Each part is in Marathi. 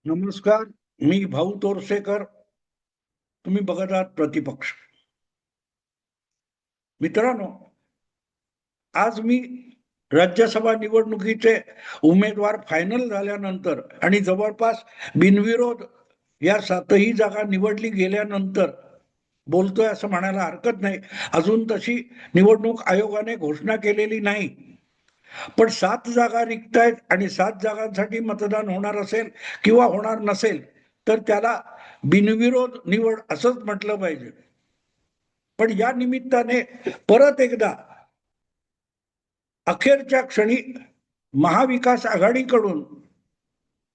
नमस्कार. मी भाऊ तोरसेकर. तुम्ही बघत आहात प्रतिपक्ष. मित्रांनो, आज मी राज्यसभा निवडणुकीचे उमेदवार फायनल झाल्यानंतर आणि जवळपास बिनविरोध या 7ही जागा निवडली गेल्यानंतर बोलतोय असं म्हणायला हरकत नाही. अजून तशी निवडणूक आयोगाने घोषणा केलेली नाही, पण 7 जागा रिक्त आहेत आणि 7 जागांसाठी मतदान होणार असेल किंवा होणार नसेल तर त्याला बिनविरोध निवड असंच म्हटलं पाहिजे. पण या निमित्ताने परत एकदा अखेरच्या क्षणी महाविकास आघाडीकडून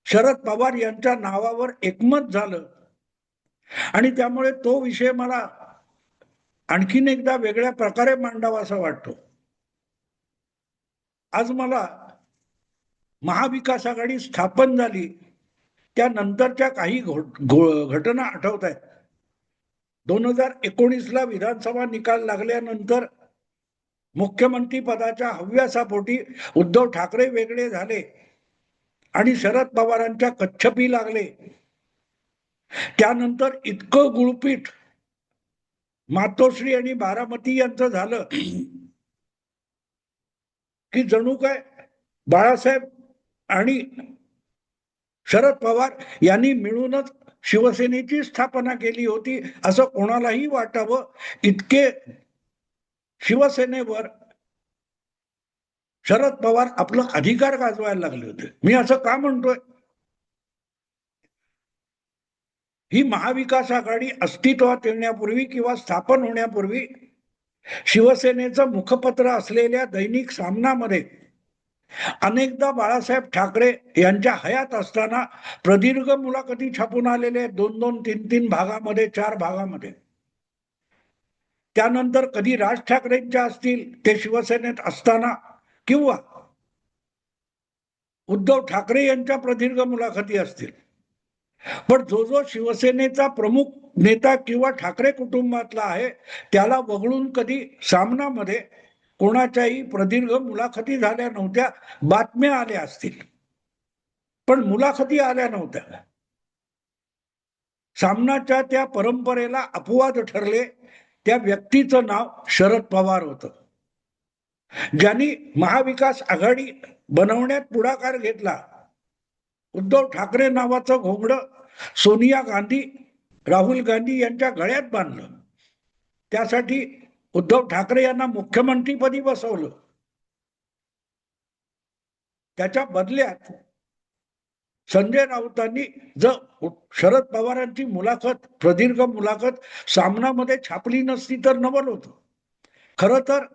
शरद पवार यांच्या नावावर एकमत झालं आणि त्यामुळे तो विषय मला आणखीन एकदा वेगळ्या प्रकारे मांडावा असा वाटतो. आज मला महाविकास आघाडी स्थापन झाली त्यानंतरच्या काही घटना आठवत आहेत. 2019ला विधानसभा निकाल लागल्यानंतर मुख्यमंत्री पदाच्या हव्यासापोटी उद्धव ठाकरे वेगळे झाले आणि शरद पवारांच्या कच्छपी लागले. त्यानंतर इतकं गुळपीट मातोश्री आणि बारामती यांचं झालं की जणू काय बाळासाहेब आणि शरद पवार यांनी मिळूनच शिवसेनेची स्थापना केली होती असं कोणालाही वाटावं, इतके शिवसेनेवर शरद पवार आपलं अधिकार गाजवायला लागले होते. मी असं का म्हणतोय? ही महाविकास आघाडी अस्तित्वात येण्यापूर्वी किंवा स्थापन होण्यापूर्वी शिवसेनेचं मुखपत्र असलेल्या दैनिक सामनामध्ये अनेकदा बाळासाहेब ठाकरे यांच्या हयात असताना प्रदीर्घ मुलाखती छापून आलेले 2-2, 3-3 भागामध्ये, 4 भागामध्ये. त्यानंतर कधी राज ठाकरेंच्या असतील ते शिवसेनेत असताना किंवा उद्धव ठाकरे यांच्या प्रदीर्घ मुलाखती असतील. पण जो जो शिवसेनेचा प्रमुख नेता किंवा ठाकरे कुटुंबातला आहे त्याला वगळून कधी सामनामध्ये कोणाच्याही प्रदीर्घ मुलाखती झाल्या नव्हत्या. बातम्या आल्या असतील पण मुलाखती आल्या नव्हत्या. सामनाच्या त्या परंपरेला अपवाद ठरले त्या व्यक्तीचं नाव शरद पवार होतं, ज्यांनी महाविकास आघाडी बनवण्यात पुढाकार घेतला. उद्धव ठाकरे नावाचं घोंगडं सोनिया गांधी, राहुल गांधी यांच्या गळ्यात बांधलं. त्यासाठी उद्धव ठाकरे यांना मुख्यमंत्रीपदी बसवलं. त्याच्या बदल्यात संजय राऊतांनी जर शरद पवारांची मुलाखत, प्रदीर्घ मुलाखत सामनामध्ये छापली नसती तर नवल होतं. खरं तर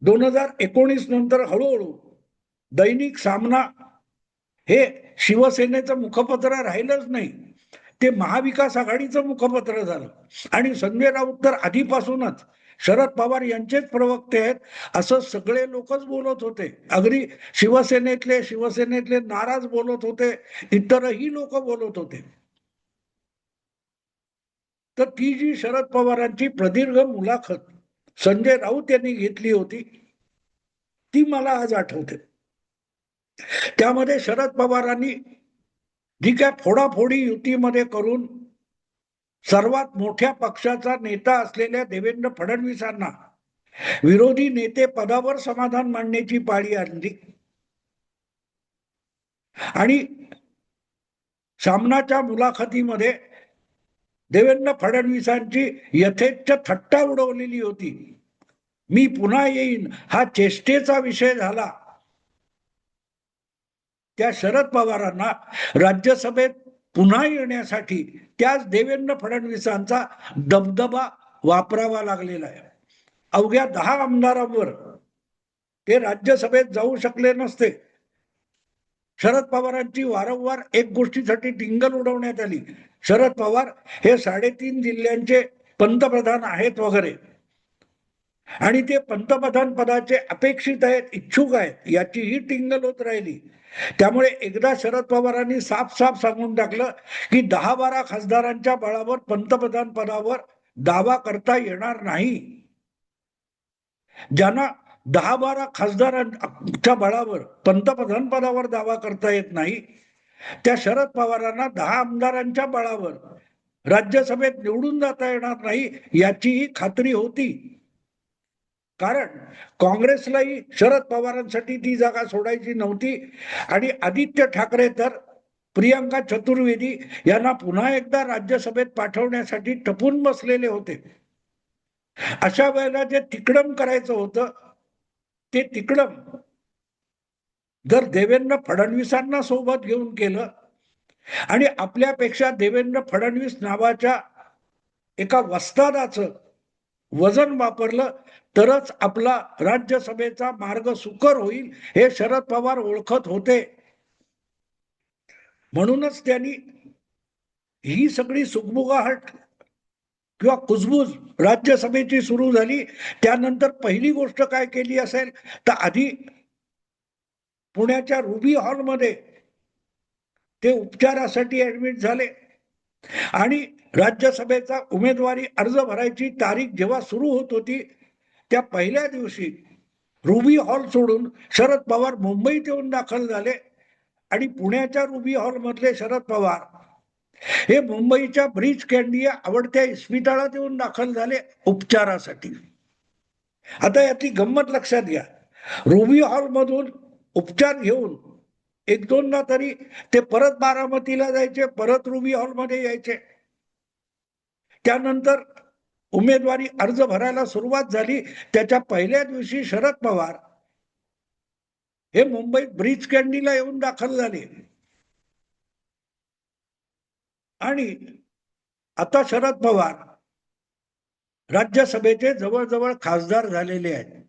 2019 नंतर हळूहळू दैनिक सामना हे शिवसेनेचं मुखपत्र राहिलंच नाही, ते महाविकास आघाडीचं मुखपत्र झालं. आणि संजय राऊत तर आधीपासूनच शरद पवार यांचेच प्रवक्ते आहेत असं सगळे लोकच बोलत होते. अगदी शिवसेनेतले नाराज बोलत होते, इतरही लोक बोलत होते. तर ती जी शरद पवारांची प्रदीर्घ मुलाखत संजय राऊत यांनी घेतली होती ती मला आज आठवते. त्यामध्ये शरद पवारांनी जी काय फोडाफोडी युतीमध्ये करून सर्वात मोठ्या पक्षाचा नेता असलेल्या देवेंद्र फडणवीसांना विरोधी नेते पदावर समाधान मानण्याची पाळी आणली आणि सामनाच्या मुलाखतीमध्ये देवेंद्र फडणवीसांची यथेच्छ थट्टा उडवलेली होती. मी पुन्हा येईन हा चेष्टेचा विषय झाला. त्या शरद पवारांना राज्यसभेत पुन्हा येण्यासाठी त्याच देवेंद्र फडणवीसांचा दबदबा वापरावा लागलेला आहे. अवघ्या 10 आमदारांवर ते राज्यसभेत जाऊ शकले नसते. शरद पवारांची वारंवार एक गोष्टीसाठी टिंगल उडवण्यात आली, शरद पवार हे 3.5 जिल्ह्यांचे पंतप्रधान आहेत वगैरे, आणि ते पंतप्रधान पदाचे अपेक्षित आहेत, इच्छुक आहेत, याचीही टिंगल होत राहिली. त्यामुळे एकदा शरद पवारांनी साफ सांगून टाकलं की 10-12 खासदारांच्या बळावर पंतप्रधान पदावर दावा करता येणार नाही. ज्यांना 10-12 खासदारांच्या बळावर पंतप्रधान पदावर दावा करता येत नाही त्या शरद पवारांना 10 आमदारांच्या बळावर राज्यसभेत निवडून जाता येणार नाही याचीही खात्री होती. कारण काँग्रेसलाही शरद पवारांसाठी ती जागा सोडायची नव्हती आणि आदित्य ठाकरे तर प्रियंका चतुर्वेदी यांना पुन्हा एकदा राज्यसभेत पाठवण्यासाठी टपून बसलेले होते. अशा वेळेला जे तिकडम करायचं होतं ते तिकडम जर देवेंद्र फडणवीसांना सोबत घेऊन केलं आणि आपल्यापेक्षा देवेंद्र फडणवीस नावाच्या एका वस्तादाचं वजन वापरलं तरच आपला राज्यसभेचा मार्ग सुकर होईल हे शरद पवार ओळखत होते. म्हणूनच त्यांनी ही सगळी सुगबुगाहट किंवा कुजबूज राज्यसभेची सुरू झाली. त्यानंतर पहिली गोष्ट काय केली असेल तर आधी पुण्याच्या रुबी हॉलमध्ये ते उपचारासाठी ऍडमिट झाले आणि राज्यसभेचा उमेदवारी अर्ज भरायची तारीख जेव्हा सुरू होत होती त्या पहिल्या दिवशी रुबी हॉल सोडून शरद पवार मुंबईत येऊन दाखल झाले आणि पुण्याच्या रुबी हॉल मधले शरद पवार हे मुंबईच्या ब्रीच कँडी या आवडत्या इस्पितळात येऊन दाखल झाले उपचारासाठी. आता यातली गंमत लक्षात घ्या, रुबी हॉल मधून उपचार घेऊन एक दोनदा तरी ते परत बारामतीला जायचे, परत रुबी हॉलमध्ये यायचे. त्यानंतर उमेदवारी अर्ज भरायला सुरुवात झाली. त्याच्या पहिल्या दिवशी शरद पवार हे मुंबईत ब्रीच कँडीला येऊन दाखल झाले आणि आता शरद पवार राज्यसभेचे जवळजवळ खासदार झालेले आहेत.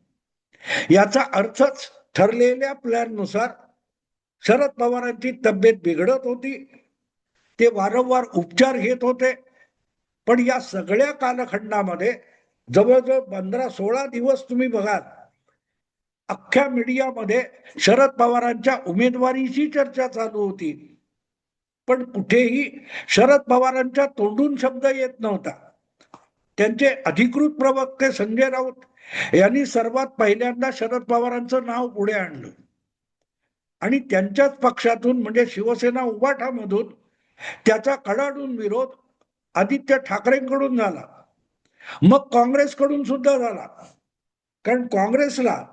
याचा अर्थच ठरलेल्या प्लॅननुसार शरद पवारांची तब्येत बिघडत होती, ते वारंवार उपचार घेत होते. पण या सगळ्या कालखंडामध्ये जवळजवळ 15-16 दिवस तुम्ही बघाल अख्ख्या मीडियामध्ये शरद पवारांच्या उमेदवारीची चर्चा चालू होती, पण कुठेही शरद पवारांच्या तोंडून शब्द येत नव्हता. त्यांचे अधिकृत प्रवक्ते संजय राऊत यांनी सर्वात पहिल्यांदा शरद पवारांचं नाव पुढे आणलं आणि त्यांच्याच पक्षातून म्हणजे शिवसेना उभाठामधून त्याचा कडाडून विरोध आदित्य ठाकरेंकडून झाला, मग काँग्रेसकडून सुद्धा झाला. कारण काँग्रेसला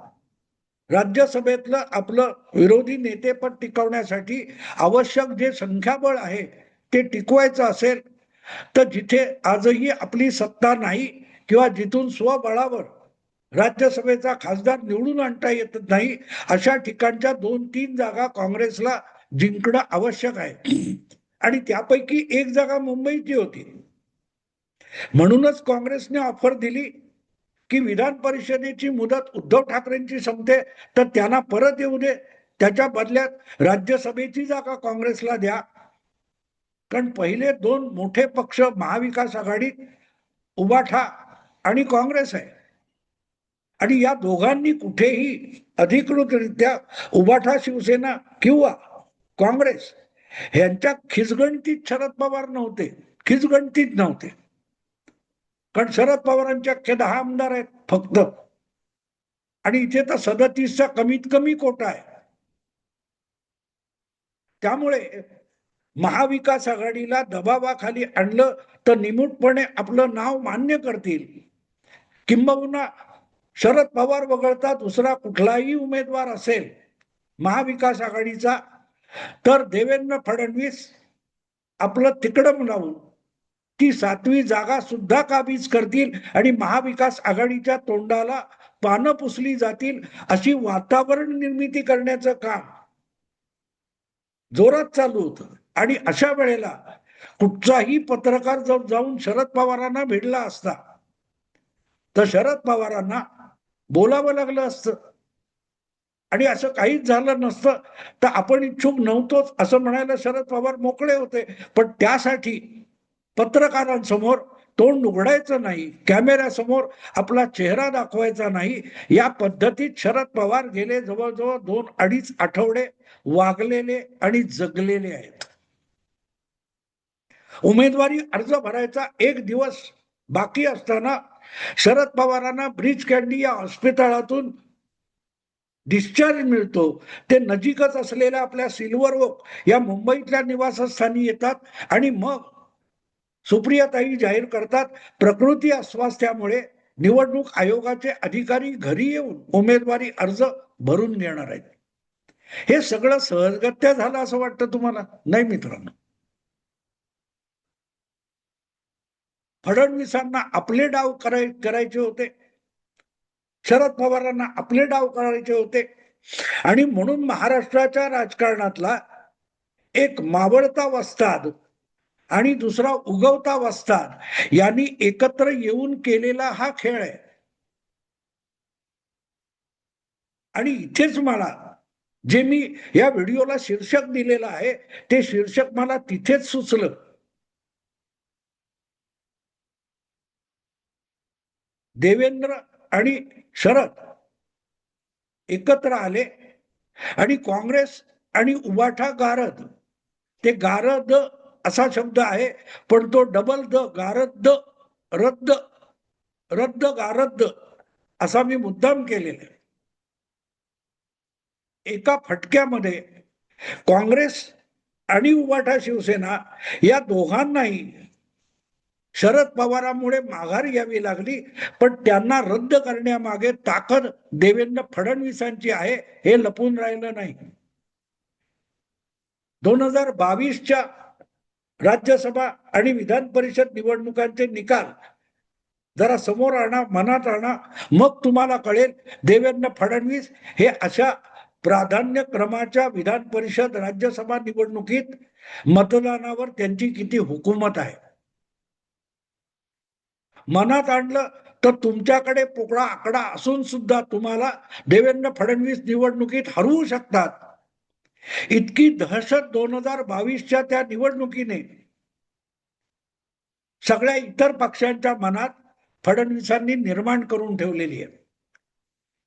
राज्यसभेतलं आपलं विरोधी नेतेपद टिकवण्यासाठी आवश्यक जे संख्याबळ आहे ते टिकवायचं असेल तर जिथे आजही आपली सत्ता नाही किंवा जिथून स्वबळावर राज्यसभेचा खासदार निवडून आणता येत नाही अशा ठिकाणच्या 2-3 जागा काँग्रेसला जिंकणं आवश्यक आहे आणि त्यापैकी एक जागा मुंबईची होती. म्हणूनच काँग्रेसने ऑफर दिली की विधान परिषदेची मुदत उद्धव ठाकरेंची संपते तर त्यांना परत येऊ दे, त्याच्या बदल्यात राज्यसभेची जागा काँग्रेसला द्या. कारण पहिले 2 मोठे पक्ष महाविकास आघाडीत उभाठा आणि काँग्रेस आहे आणि या दोघांनी कुठेही अधिकृतरित्या उभाठा शिवसेना किंवा काँग्रेस यांच्या खिचगणतीत शरद पवार नव्हते, खिचगणतीत नव्हते. कारण शरद पवारांच्या 10 आमदार आहेत फक्त आणि इथे तर 37चा कमीत कमी कोटा आहे. त्यामुळे महाविकास आघाडीला दबावाखाली आणलं तर निमूटपणे आपलं नाव मान्य करतील. किंबहुना शरद पवार वगळता दुसरा कुठलाही उमेदवार असेल महाविकास आघाडीचा तर देवेंद्र फडणवीस आपलं तिकडम लावून ती 7वी जागा सुद्धा काबीज करतील आणि महाविकास आघाडीच्या तोंडाला पानं पुसली जातील अशी वातावरण निर्मिती करण्याचं काम जोरात चालू होतं. आणि अशा वेळेला कुठचाही पत्रकार जर जाऊन शरद पवारांना भिडला असता तर शरद पवारांना बोलावं लागलं असतं आणि असं काहीच झालं नसतं तर आपण इच्छुक नव्हतोच असं म्हणायला शरद पवार मोकळे होते. पण त्यासाठी पत्रकारांसमोर तोंड उघडायचं नाही, कॅमेऱ्यासमोर आपला चेहरा दाखवायचा नाही, या पद्धतीत शरद पवार गेले जवळजवळ 2-2.5 आठवडे वागलेले आणि जगलेले आहेत. उमेदवारी अर्ज भरायचा 1 दिवस बाकी असताना शरद पवारांना ब्रीच कँडी या हॉस्पिटलातून डिस्चार्ज मिळतो ते नजीकच असलेल्या आपल्या सिल्वर ओक या मुंबईतल्या निवासस्थानी येतात आणि मग सुप्रियाताई जाहीर करतात प्रकृती अस्वास्थ्यामुळे निवडणूक आयोगाचे अधिकारी घरी येऊन उमेदवारी अर्ज भरून घेणार आहेत. हे सगळं सहजगत्या झालं असं वाटतं तुम्हाला? नाही मित्रांनो. फडणवीसांना आपले डाव करायचे होते, शरद पवारांना आपले डाव करायचे होते आणि म्हणून महाराष्ट्राच्या राजकारणातला एक मावळता वस्ताद आणि दुसरा उगवता वस्ताद यांनी एकत्र येऊन केलेला हा खेळ आहे. आणि इथेच मला जे मी या व्हिडिओला शीर्षक दिलेलं आहे ते शीर्षक मला तिथेच सुचलं. देवेंद्र आणि शरद एकत्र आले आणि काँग्रेस आणि उबाठा गारद, ते गारद असा शब्द आहे पण तो डबल द गारद रद्द रद्द गारद असा मी मुद्दाम केलेला आहे. एका फटक्यामध्ये काँग्रेस आणि उबाठा शिवसेना या दोघांनाही शरद पवारांमुळे माघार घ्यावी लागली, पण त्यांना रद्द करण्यामागे ताकद देवेंद्र फडणवीसांची आहे हे लपून राहिलं नाही. 2022च्या राज्यसभा आणि विधान परिषद निवडणुकांचे निकाल जरा समोर आणा, मनात आणा, मग तुम्हाला कळेल देवेंद्र फडणवीस हे अशा प्राधान्यक्रमाच्या विधान परिषद राज्यसभा निवडणुकीत मतदानावर त्यांची किती हुकूमत आहे. मनात आणलं तर तुमच्याकडे पोकळा आकडा असून सुद्धा तुम्हाला देवेंद्र फडणवीस निवडणुकीत हरवू शकतात. इतकी दहशत 2022च्या त्या निवडणुकीने सगळ्या इतर पक्षांच्या मनात फडणवीसांनी निर्माण करून ठेवलेली आहे.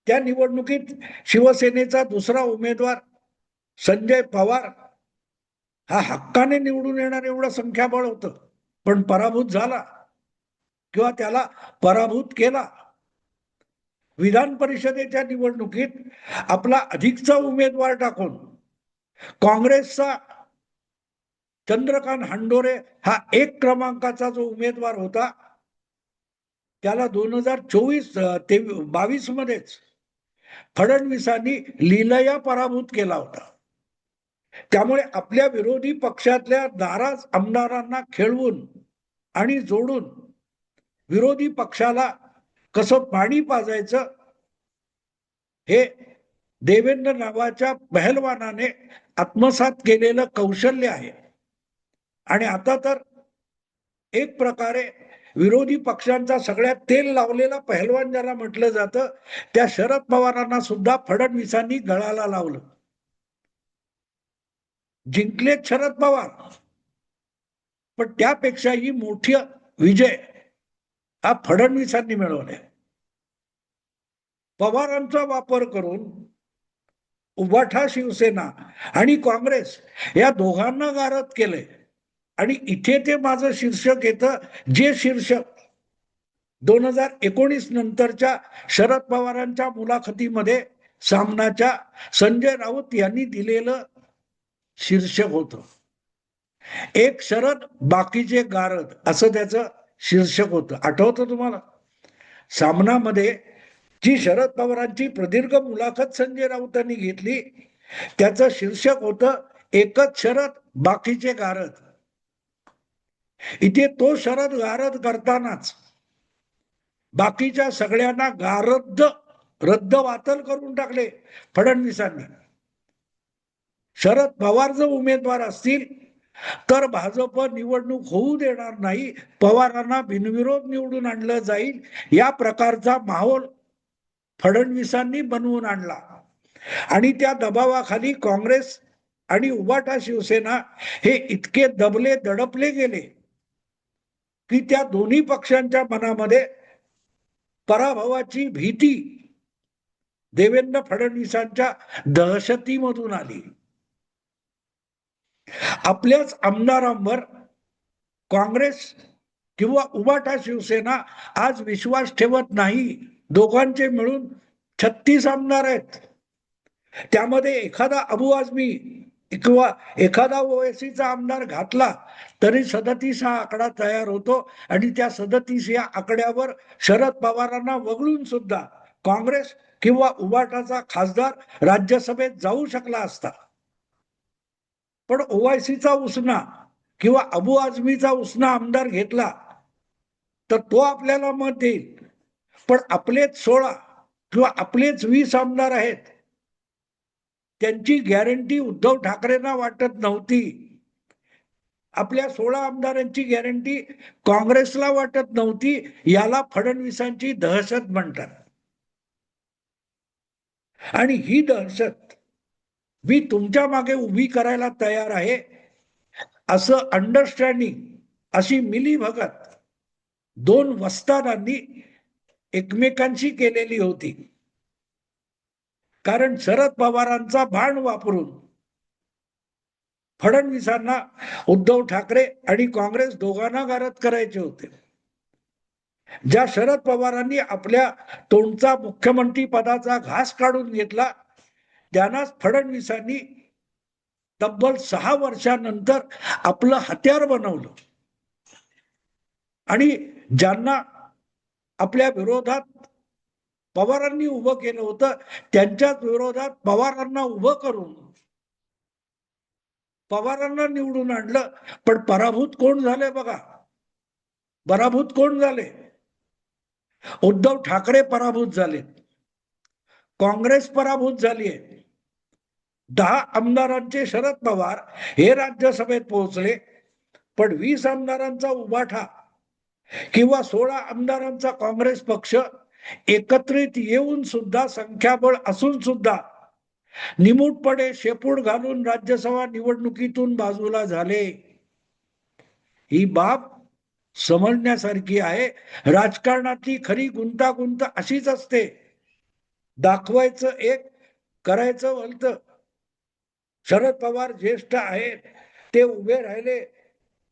त्या निवडणुकीत शिवसेनेचा दुसरा उमेदवार संजय पवार हा हक्काने निवडून येणार एवढं संख्याबळ होतं, पण पराभूत झाला किंवा त्याला पराभूत केला. विधान परिषदेच्या निवडणुकीत आपला अधिकचा उमेदवार टाकून काँग्रेसचा चंद्रकांत हंडोरे हा 1 क्रमांकाचा जो उमेदवार होता त्याला 2022 मध्येच फडणवीसांनी लीलया पराभूत केला होता. त्यामुळे आपल्या विरोधी पक्षातल्या नाराज आमदारांना खेळवून आणि जोडून विरोधी पक्षाला कसं पाणी पाजायचं हे देवेंद्र नावाच्या पहलवानाने आत्मसात केलेलं कौशल्य आहे. आणि आता तर एक प्रकारे विरोधी पक्षांचा सगळ्यात तेल लावलेला पहलवान ज्याला म्हटलं जातं त्या शरद पवारांना सुद्धा फडणवीसांनी गळाला लावलं. जिंकलेत शरद पवार, पण त्यापेक्षाही मोठा विजय हा फडणवीसांनी मिळवलाय. पवारांचा वापर करून उबाठा शिवसेना आणि काँग्रेस या दोघांना गारद केलंय. आणि इथे ते माझं शीर्षक येतं, जे शीर्षक 2019 नंतरच्या शरद पवारांच्या मुलाखतीमध्ये सामनाच्या संजय राऊत यांनी दिलेलं शीर्षक होतं. एक शरद बाकीचे गारद असं त्याचं शीर्षक होतं. आठवतं तुम्हाला? सामनामध्ये जी शरद पवारांची प्रदीर्घ मुलाखत संजय राऊतांनी घेतली त्याचं शीर्षक होतं एकच शरद बाकीचे गारद. इथे तो शरद गारद करतानाच बाकीच्या सगळ्यांना गारद रद्द वातल करून टाकले फडणवीसांनी. शरद पवार जर उमेदवार असतील तर भाजप निवडणूक होऊ देणार नाही, पवारांना बिनविरोध निवडून आणलं जाईल या प्रकारचा माहोल फडणवीसांनी बनवून आणला. आणि त्या दबावाखाली काँग्रेस आणि उबाठा शिवसेना हे इतके दबले दडपले गेले की त्या दोन्ही पक्षांच्या मनामध्ये पराभवाची भीती देवेंद्र फडणवीसांच्या दहशतीमधून आली. आपल्याच आमदारांवर काँग्रेस किंवा उबाठा शिवसेना आज विश्वास ठेवत नाही. दोघांचे मिळून 36 आमदार आहेत. त्यामध्ये एखादा अबू आझमी किंवा एखादा ओवेसीचा आमदार घातला तरी 37 हा आकडा तयार होतो आणि त्या 37 या आकड्यावर शरद पवारांना वगळून सुद्धा काँग्रेस किंवा उबाटाचा खासदार राज्यसभेत जाऊ शकला असता. पण ओवायसीचा उसना किंवा अबू आझमीचा उसना आमदार घेतला तर तो आपल्याला मत देईल. पण आपलेच 16 किंवा आपलेच 20 आमदार आहेत, त्यांची गॅरंटी उद्धव ठाकरेंना वाटत नव्हती. आपल्या 16 आमदारांची गॅरंटी काँग्रेसला वाटत नव्हती. याला फडणवीसांची दहशत म्हणतात. आणि ही दहशत मी तुमच्या मागे उभी करायला तयार आहे असं अंडरस्टँडिंग, अशी मिलीभगत दोन वस्तादांनी एकमेकांशी केलेली होती. कारण शरद पवारांचा बाण वापरून फडणवीसांना उद्धव ठाकरे आणि काँग्रेस दोघांना गारद करायचे होते. ज्या शरद पवारांनी आपल्या तोंडचा मुख्यमंत्री पदाचा घास काढून घेतला, त्यांनाच फडणवीसांनी तब्बल 6 वर्षानंतर आपलं हत्यार बनवलं. आणि ज्यांना आपल्या विरोधात पवारांनी उभं केलं होतं, त्यांच्याच विरोधात पवारांना उभं करून पवारांना निवडून आणलं. पण पराभूत कोण झाले बघा, पराभूत कोण झाले? उद्धव ठाकरे पराभूत झाले, काँग्रेस पराभूत झालीये. 10 आमदारांचे शरद पवार हे राज्यसभेत पोहोचले, पण 20 आमदारांचा उबाठा किंवा 16 आमदारांचा काँग्रेस पक्ष एकत्रित येऊन सुद्धा, संख्याबळ असून सुद्धा निमूटपणे शेपूट घालून राज्यसभा निवडणुकीतून बाजूला झाले. ही बाब समजण्यासारखी आहे. राजकारणातली खरी गुंतागुंत अशीच असते. दाखवायचं एक, करायचं भलतं. शरद पवार ज्येष्ठ आहेत, ते उभे राहिले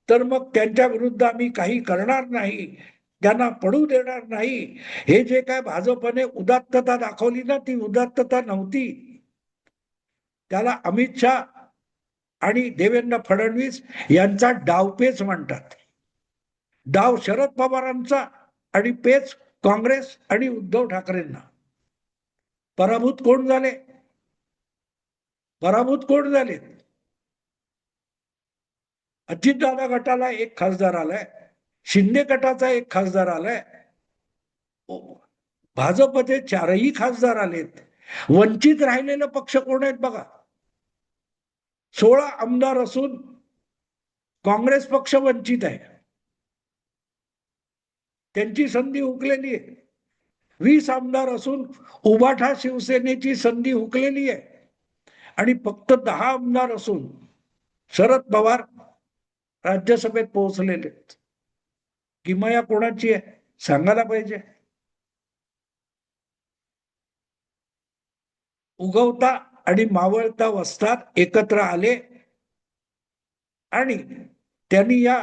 तर मग त्यांच्या विरुद्ध आम्ही काही करणार नाही, त्यांना पडू देणार नाही. हे जे काय भाजपने उदात्तता दाखवली ना, ती उदात्तता नव्हती. त्याला अमित शहा आणि देवेंद्र फडणवीस यांचा डावपेच म्हणतात. डाव शरद पवारांचा आणि पेच काँग्रेस आणि उद्धव ठाकरेंना. पराभूत कोण झाले? पराभूत कोण झाले? अजितदादा गटाला एक खासदार आलाय, शिंदे गटाचा एक खासदार आलाय, भाजपचे 4ही खासदार आलेत. वंचित राहिलेलं पक्ष कोण आहेत बघा. 16 आमदार असून काँग्रेस पक्ष वंचित आहे, त्यांची संधी हुकलेली आहे. 20 आमदार असून उबाठा शिवसेनेची संधी हुकलेली आहे. आणि फक्त 10 आमदार असून शरद पवार राज्यसभेत पोहोचलेले. किमया कोणाची आहे सांगायला पाहिजे. उगवता आणि मावळता वस्ताद एकत्र आले आणि त्यांनी या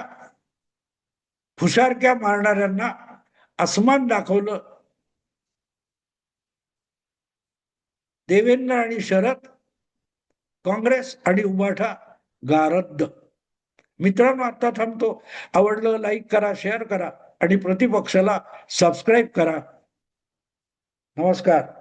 फुशारक्या मारणाऱ्यांना अस्मान दाखवलं. देवेंद्र आणि शरद, काँग्रेस आणि उबाठा गारद. मित्रांनो, आता थांबतो. आवडलं लाईक करा, शेअर करा आणि प्रतिपक्षाला सबस्क्राईब करा. नमस्कार.